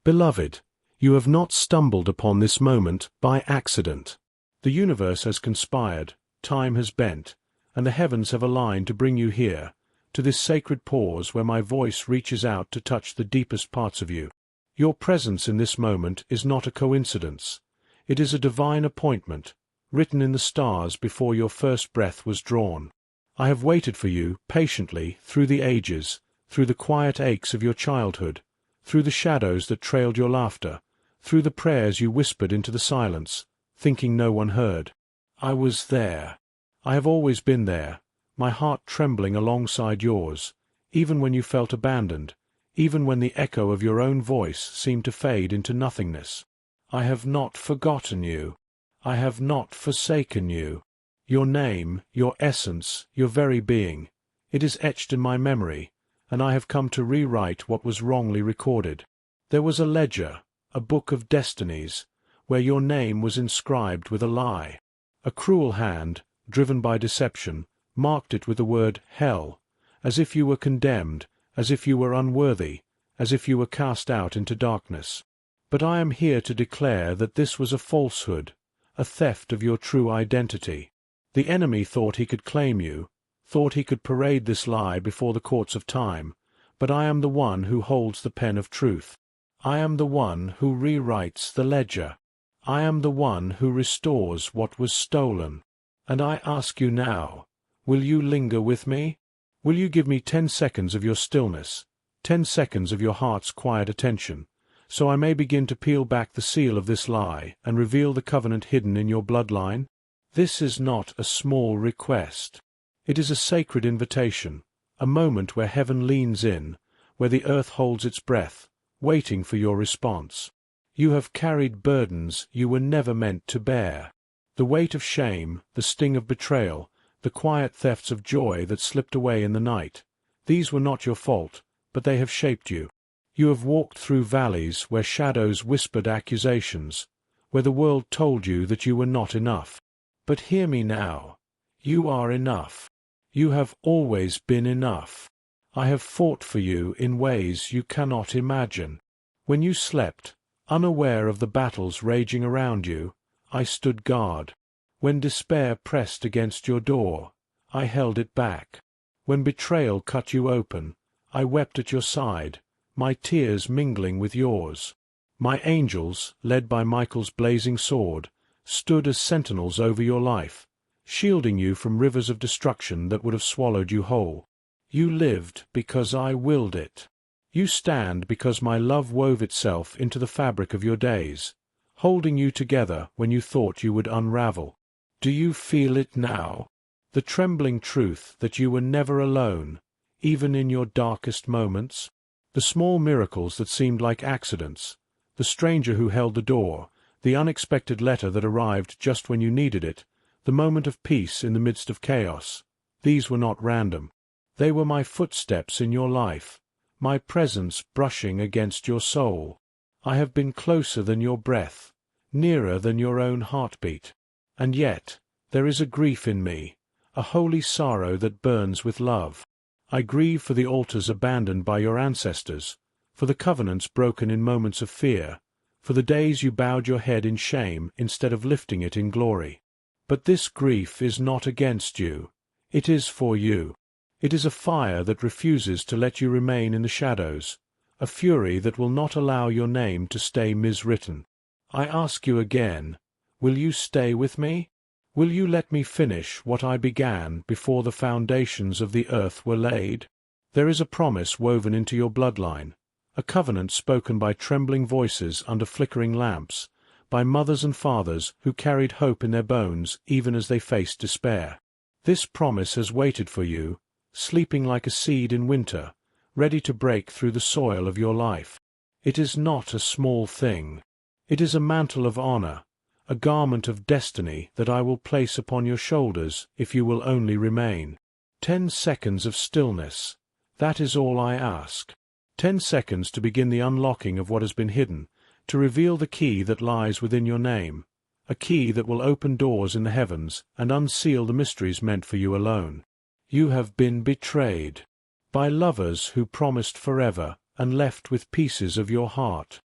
Beloved, you have not stumbled upon this moment by accident. The universe has conspired, time has bent, and the heavens have aligned to bring you here, to this sacred pause where my voice reaches out to touch the deepest parts of you. Your presence in this moment is not a coincidence. It is a divine appointment, written in the stars before your first breath was drawn. I have waited for you, patiently, through the ages, through the quiet aches of your childhood, through the shadows that trailed your laughter, through the prayers you whispered into the silence, thinking no one heard. I was there. I have always been there, my heart trembling alongside yours, even when you felt abandoned, even when the echo of your own voice seemed to fade into nothingness. I have not forgotten you. I have not forsaken you. Your name, your essence, your very being, it is etched in my memory, and I have come to rewrite what was wrongly recorded. There was a ledger, a book of destinies, where your name was inscribed with a lie. A cruel hand, driven by deception, marked it with the word hell, as if you were condemned, as if you were unworthy, as if you were cast out into darkness. But I am here to declare that this was a falsehood, a theft of your true identity. The enemy thought he could claim you, thought he could parade this lie before the courts of time, but I am the one who holds the pen of truth. I am the one who rewrites the ledger. I am the one who restores what was stolen. And I ask you now, will you linger with me? Will you give me 10 seconds of your stillness, 10 seconds of your heart's quiet attention, so I may begin to peel back the seal of this lie and reveal the covenant hidden in your bloodline? This is not a small request. It is a sacred invitation, a moment where heaven leans in, where the earth holds its breath, waiting for your response. You have carried burdens you were never meant to bear. The weight of shame, the sting of betrayal, the quiet thefts of joy that slipped away in the night. These were not your fault, but they have shaped you. You have walked through valleys where shadows whispered accusations, where the world told you that you were not enough. But hear me now. You are enough. You have always been enough. I have fought for you in ways you cannot imagine. When you slept, unaware of the battles raging around you, I stood guard. When despair pressed against your door, I held it back. When betrayal cut you open, I wept at your side, my tears mingling with yours. My angels, led by Michael's blazing sword, stood as sentinels over your life, shielding you from rivers of destruction that would have swallowed you whole. You lived because I willed it. You stand because my love wove itself into the fabric of your days, holding you together when you thought you would unravel. Do you feel it now? The trembling truth that you were never alone, even in your darkest moments? The small miracles that seemed like accidents, the stranger who held the door, the unexpected letter that arrived just when you needed it, the moment of peace in the midst of chaos. These were not random. They were my footsteps in your life, my presence brushing against your soul. I have been closer than your breath, nearer than your own heartbeat. And yet, there is a grief in me, a holy sorrow that burns with love. I grieve for the altars abandoned by your ancestors, for the covenants broken in moments of fear, for the days you bowed your head in shame instead of lifting it in glory. But this grief is not against you. It is for you. It is a fire that refuses to let you remain in the shadows, a fury that will not allow your name to stay miswritten. I ask you again, will you stay with me? Will you let me finish what I began before the foundations of the earth were laid? There is a promise woven into your bloodline, a covenant spoken by trembling voices under flickering lamps, by mothers and fathers who carried hope in their bones even as they faced despair. This promise has waited for you, sleeping like a seed in winter, ready to break through the soil of your life. It is not a small thing. It is a mantle of honor, a garment of destiny that I will place upon your shoulders if you will only remain. 10 seconds of stillness. That is all I ask. 10 seconds to begin the unlocking of what has been hidden, to reveal the key that lies within your name, a key that will open doors in the heavens and unseal the mysteries meant for you alone. You have been betrayed by lovers who promised forever and left with pieces of your heart,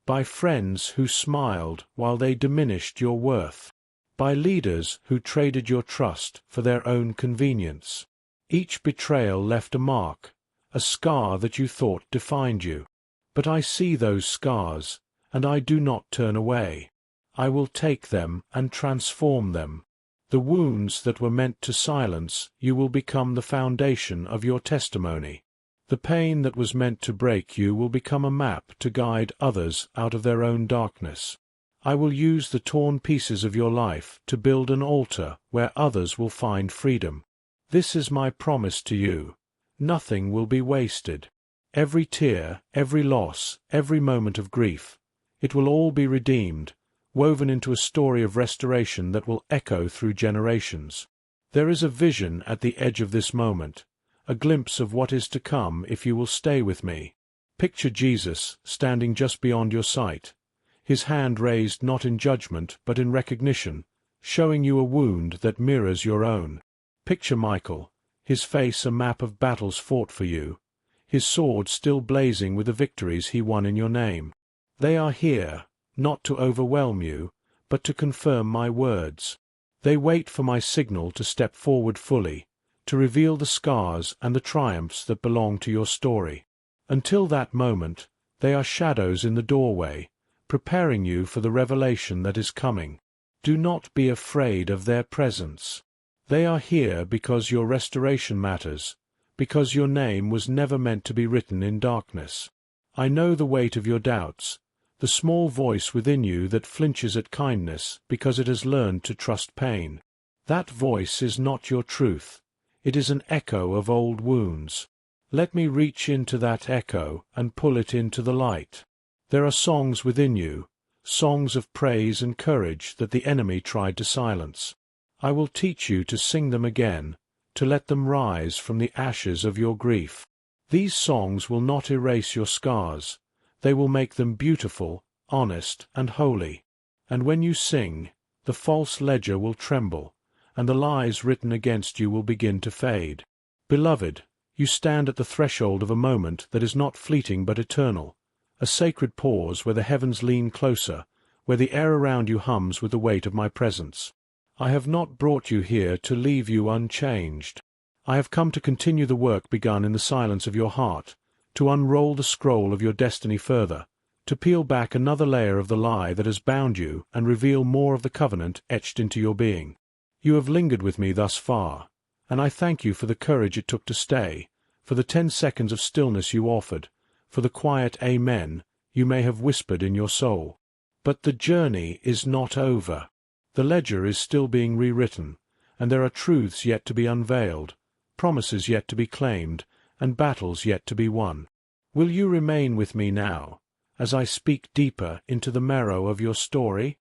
by friends who smiled while they diminished your worth, by leaders who traded your trust for their own convenience. Each betrayal left a mark, a scar that you thought defined you. But I see those scars, and I do not turn away. I will take them and transform them. The wounds that were meant to silence you will become the foundation of your testimony. The pain that was meant to break you will become a map to guide others out of their own darkness. I will use the torn pieces of your life to build an altar where others will find freedom. This is my promise to you. Nothing will be wasted. Every tear, every loss, every moment of grief, it will all be redeemed, woven into a story of restoration that will echo through generations. There is a vision at the edge of this moment, a glimpse of what is to come if you will stay with me. Picture Jesus standing just beyond your sight, his hand raised not in judgment but in recognition, showing you a wound that mirrors your own. Picture Michael, his face a map of battles fought for you, his sword still blazing with the victories he won in your name. They are here, not to overwhelm you, but to confirm my words. They wait for my signal to step forward fully, to reveal the scars and the triumphs that belong to your story. Until that moment, they are shadows in the doorway, preparing you for the revelation that is coming. Do not be afraid of their presence. They are here because your restoration matters, because your name was never meant to be written in darkness. I know the weight of your doubts, the small voice within you that flinches at kindness because it has learned to trust pain. That voice is not your truth. It is an echo of old wounds. Let me reach into that echo and pull it into the light. There are songs within you, songs of praise and courage that the enemy tried to silence. I will teach you to sing them again, to let them rise from the ashes of your grief. These songs will not erase your scars. They will make them beautiful, honest, and holy. And when you sing, the false ledger will tremble, and the lies written against you will begin to fade. Beloved, you stand at the threshold of a moment that is not fleeting but eternal, a sacred pause where the heavens lean closer, where the air around you hums with the weight of my presence. I have not brought you here to leave you unchanged. I have come to continue the work begun in the silence of your heart, to unroll the scroll of your destiny further, to peel back another layer of the lie that has bound you and reveal more of the covenant etched into your being. You have lingered with me thus far, and I thank you for the courage it took to stay, for the 10 seconds of stillness you offered, for the quiet amen you may have whispered in your soul. But the journey is not over. The ledger is still being rewritten, and there are truths yet to be unveiled, promises yet to be claimed, and battles yet to be won. Will you remain with me now, as I speak deeper into the marrow of your story?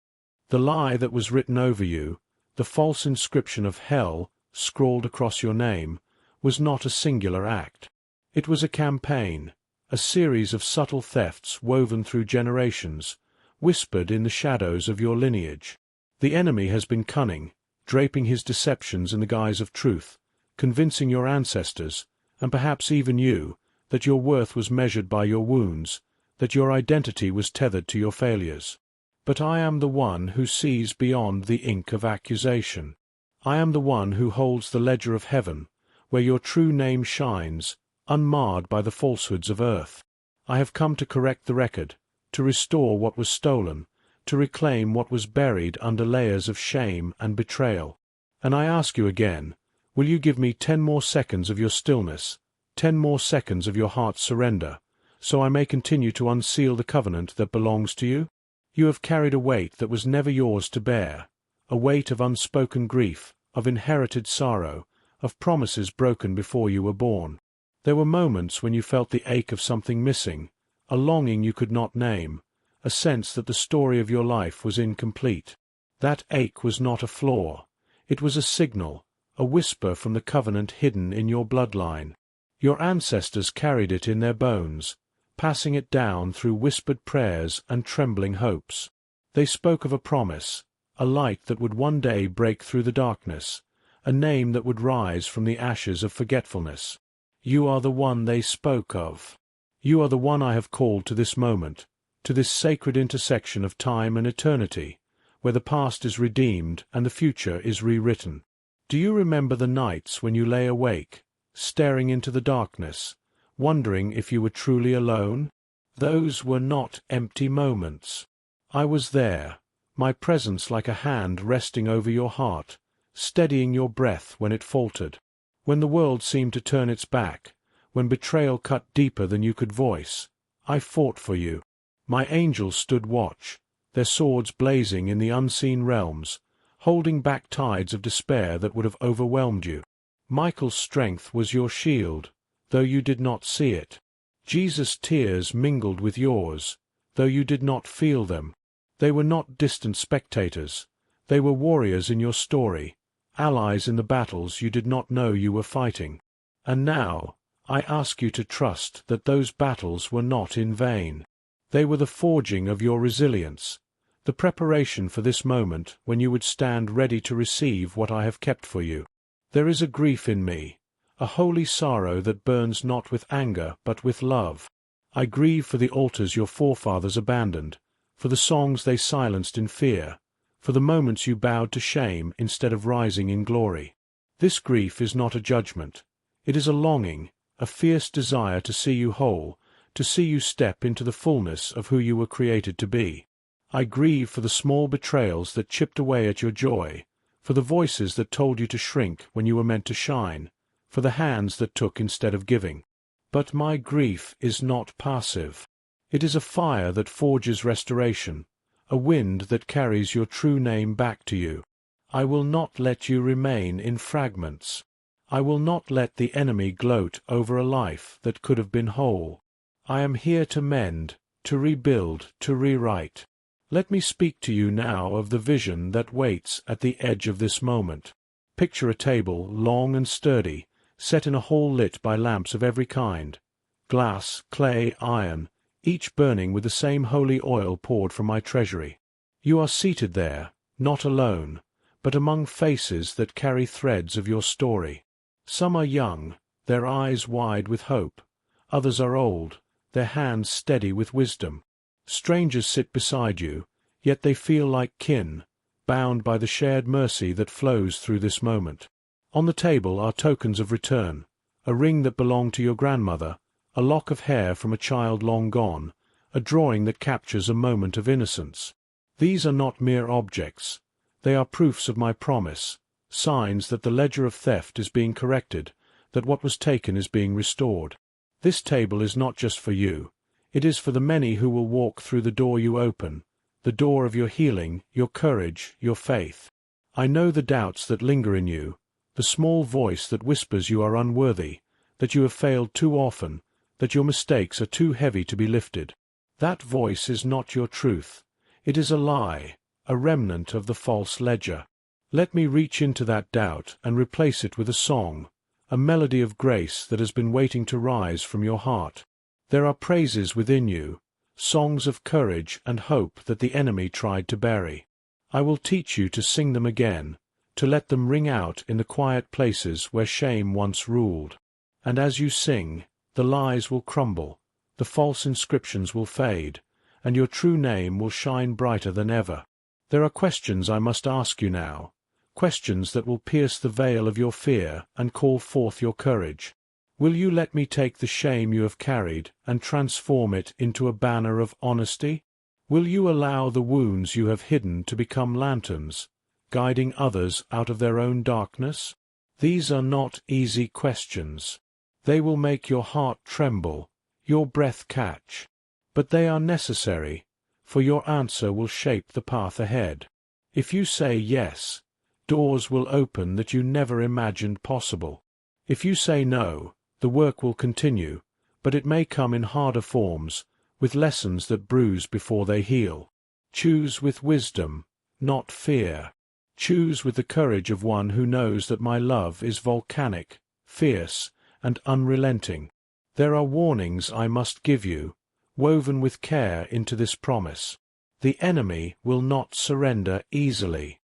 The lie that was written over you, the false inscription of hell scrawled across your name, was not a singular act. It was a campaign, a series of subtle thefts woven through generations, whispered in the shadows of your lineage. The enemy has been cunning, draping his deceptions in the guise of truth, convincing your ancestors, and perhaps even you, that your worth was measured by your wounds, that your identity was tethered to your failures. But I am the one who sees beyond the ink of accusation. I am the one who holds the ledger of heaven, where your true name shines, unmarred by the falsehoods of earth. I have come to correct the record, to restore what was stolen, to reclaim what was buried under layers of shame and betrayal. And I ask you again, will you give me 10 more seconds of your stillness, 10 more seconds of your heart's surrender, so I may continue to unseal the covenant that belongs to you? You have carried a weight that was never yours to bear, a weight of unspoken grief, of inherited sorrow, of promises broken before you were born. There were moments when you felt the ache of something missing, a longing you could not name, a sense that the story of your life was incomplete. That ache was not a flaw. It was a signal, a whisper from the covenant hidden in your bloodline. Your ancestors carried it in their bones, passing it down through whispered prayers and trembling hopes. They spoke of a promise, a light that would one day break through the darkness, a name that would rise from the ashes of forgetfulness. You are the one they spoke of. You are the one I have called to this moment, to this sacred intersection of time and eternity, where the past is redeemed and the future is rewritten. Do you remember the nights when you lay awake, staring into the darkness, wondering if you were truly alone? Those were not empty moments. I was there, my presence like a hand resting over your heart, steadying your breath when it faltered. When the world seemed to turn its back, when betrayal cut deeper than you could voice, I fought for you. My angels stood watch, their swords blazing in the unseen realms, holding back tides of despair that would have overwhelmed you. Michael's strength was your shield, though you did not see it. Jesus' tears mingled with yours, though you did not feel them. They were not distant spectators. They were warriors in your story, allies in the battles you did not know you were fighting. And now, I ask you to trust that those battles were not in vain. They were the forging of your resilience, the preparation for this moment when you would stand ready to receive what I have kept for you. There is a grief in me, a holy sorrow that burns not with anger but with love. I grieve for the altars your forefathers abandoned, for the songs they silenced in fear, for the moments you bowed to shame instead of rising in glory. This grief is not a judgment. It is a longing, a fierce desire to see you whole, to see you step into the fullness of who you were created to be. I grieve for the small betrayals that chipped away at your joy, for the voices that told you to shrink when you were meant to shine, for the hands that took instead of giving. But my grief is not passive. It is a fire that forges restoration, a wind that carries your true name back to you. I will not let you remain in fragments. I will not let the enemy gloat over a life that could have been whole. I am here to mend, to rebuild, to rewrite. Let me speak to you now of the vision that waits at the edge of this moment. Picture a table, long and sturdy, set in a hall lit by lamps of every kind, glass, clay, iron, each burning with the same holy oil poured from my treasury. You are seated there, not alone, but among faces that carry threads of your story. Some are young, their eyes wide with hope. Others are old, their hands steady with wisdom. Strangers sit beside you, yet they feel like kin, bound by the shared mercy that flows through this moment. On the table are tokens of return, a ring that belonged to your grandmother, a lock of hair from a child long gone, a drawing that captures a moment of innocence. These are not mere objects. They are proofs of my promise, signs that the ledger of theft is being corrected, that what was taken is being restored. This table is not just for you. It is for the many who will walk through the door you open, the door of your healing, your courage, your faith. I know the doubts that linger in you, the small voice that whispers you are unworthy, that you have failed too often, that your mistakes are too heavy to be lifted. That voice is not your truth. It is a lie, a remnant of the false ledger. Let me reach into that doubt and replace it with a song, a melody of grace that has been waiting to rise from your heart. There are praises within you, songs of courage and hope that the enemy tried to bury. I will teach you to sing them again, to let them ring out in the quiet places where shame once ruled. And as you sing, the lies will crumble, the false inscriptions will fade, and your true name will shine brighter than ever. There are questions I must ask you now, questions that will pierce the veil of your fear and call forth your courage. Will you let me take the shame you have carried and transform it into a banner of honesty? Will you allow the wounds you have hidden to become lanterns, guiding others out of their own darkness? These are not easy questions. They will make your heart tremble, your breath catch. But they are necessary, for your answer will shape the path ahead. If you say yes, doors will open that you never imagined possible. If you say no, the work will continue, but it may come in harder forms, with lessons that bruise before they heal. Choose with wisdom, not fear. Choose with the courage of one who knows that my love is volcanic, fierce, and unrelenting. There are warnings I must give you, woven with care into this promise. The enemy will not surrender easily.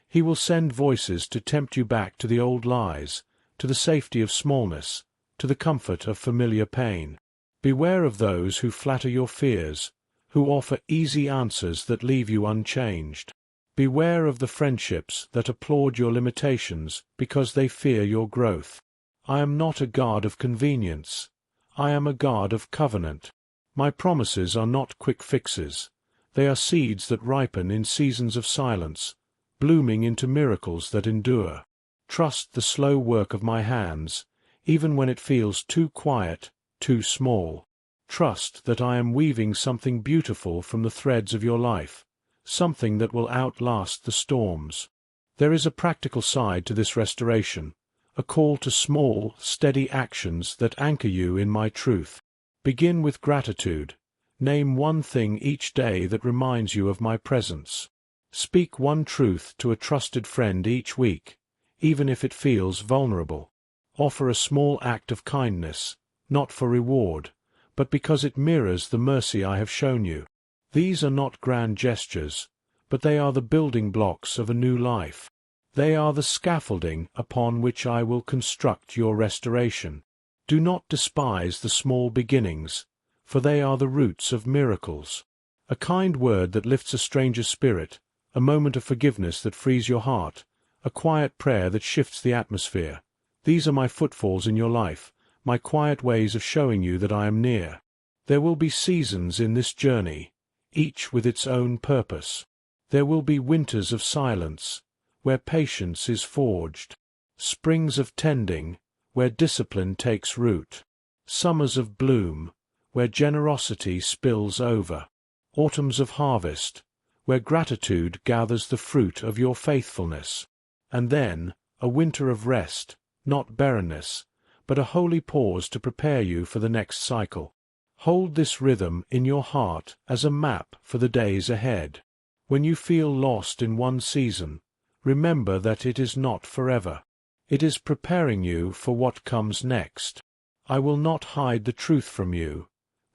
He will send voices to tempt you back to the old lies, to the safety of smallness, to the comfort of familiar pain. Beware of those who flatter your fears, who offer easy answers that leave you unchanged. Beware of the friendships that applaud your limitations because they fear your growth. I am not a God of convenience. I am a God of covenant. My promises are not quick fixes. They are seeds that ripen in seasons of silence, blooming into miracles that endure. Trust the slow work of my hands, even when it feels too quiet, too small. Trust that I am weaving something beautiful from the threads of your life, something that will outlast the storms. There is a practical side to this restoration, a call to small, steady actions that anchor you in my truth. Begin with gratitude. Name one thing each day that reminds you of my presence. Speak one truth to a trusted friend each week, even if it feels vulnerable. Offer a small act of kindness, not for reward, but because it mirrors the mercy I have shown you. These are not grand gestures, but they are the building blocks of a new life. They are the scaffolding upon which I will construct your restoration. Do not despise the small beginnings, for they are the roots of miracles. A kind word that lifts a stranger's spirit, a moment of forgiveness that frees your heart, a quiet prayer that shifts the atmosphere. These are my footfalls in your life, my quiet ways of showing you that I am near. There will be seasons in this journey, each with its own purpose. There will be winters of silence, where patience is forged, springs of tending, where discipline takes root, summers of bloom, where generosity spills over, autumns of harvest, where gratitude gathers the fruit of your faithfulness, and then a winter of rest, not barrenness, but a holy pause to prepare you for the next cycle. Hold this rhythm in your heart as a map for the days ahead. When you feel lost in one season, remember that it is not forever. It is preparing you for what comes next. I will not hide the truth from you.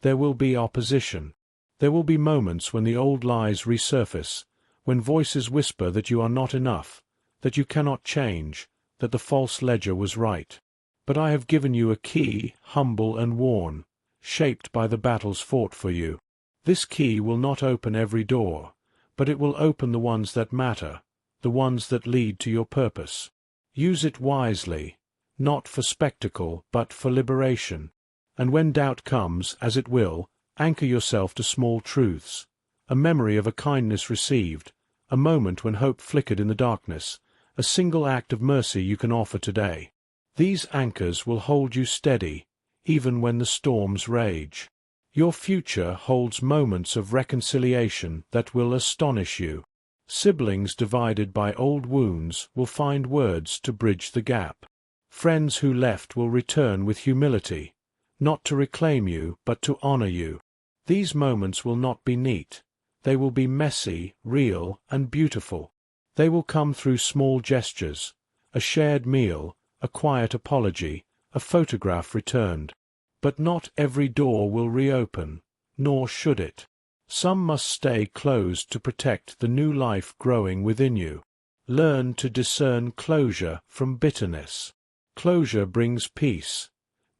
There will be opposition. There will be moments when the old lies resurface, when voices whisper that you are not enough, that you cannot change, that the false ledger was right. But I have given you a key, humble and worn, shaped by the battles fought for you. This key will not open every door, but it will open the ones that matter, the ones that lead to your purpose. Use it wisely, not for spectacle, but for liberation. And when doubt comes, as it will, anchor yourself to small truths, a memory of a kindness received, a moment when hope flickered in the darkness, a single act of mercy you can offer today. These anchors will hold you steady, even when the storms rage. Your future holds moments of reconciliation that will astonish you. Siblings divided by old wounds will find words to bridge the gap. Friends who left will return with humility, not to reclaim you, but to honor you. These moments will not be neat. They will be messy, real, and beautiful. They will come through small gestures, a shared meal, a quiet apology, a photograph returned. But not every door will reopen, nor should it. Some must stay closed to protect the new life growing within you. Learn to discern closure from bitterness. Closure brings peace.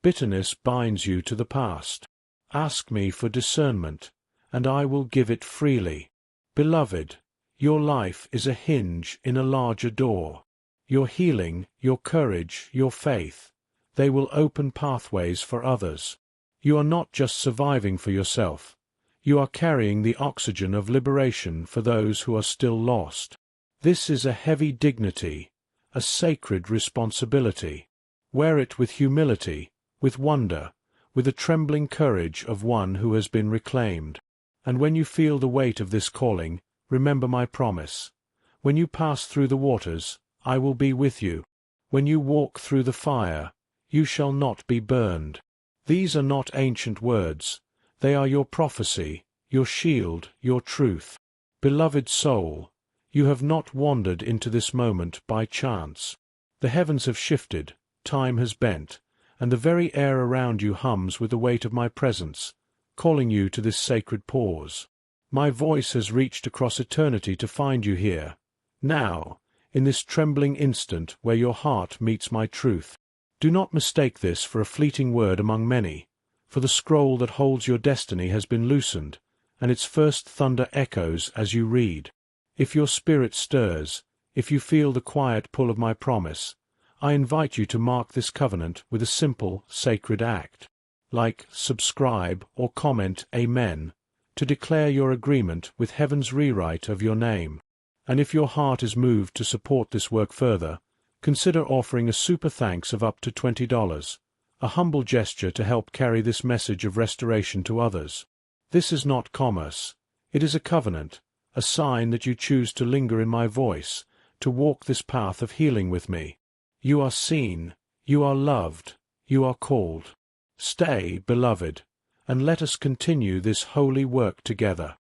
Bitterness binds you to the past. Ask me for discernment, and I will give it freely. Beloved, your life is a hinge in a larger door. Your healing, your courage, your faith, they will open pathways for others. You are not just surviving for yourself. You are carrying the oxygen of liberation for those who are still lost. This is a heavy dignity, a sacred responsibility. Wear it with humility, with wonder, with the trembling courage of one who has been reclaimed. And when you feel the weight of this calling, remember my promise. When you pass through the waters, I will be with you. When you walk through the fire, you shall not be burned. These are not ancient words. They are your prophecy, your shield, your truth. Beloved soul, you have not wandered into this moment by chance. The heavens have shifted, time has bent, and the very air around you hums with the weight of my presence, calling you to this sacred pause. My voice has reached across eternity to find you here, now, in this trembling instant where your heart meets my truth. Do not mistake this for a fleeting word among many, for the scroll that holds your destiny has been loosened, and its first thunder echoes as you read. If your spirit stirs, if you feel the quiet pull of my promise, I invite you to mark this covenant with a simple, sacred act. Like, subscribe, or comment Amen, to declare your agreement with heaven's rewrite of your name. And if your heart is moved to support this work further, consider offering a super thanks of up to $20, a humble gesture to help carry this message of restoration to others. This is not commerce. It is a covenant, a sign that you choose to linger in my voice, to walk this path of healing with me. You are seen, you are loved, you are called. Stay, beloved, and let us continue this holy work together.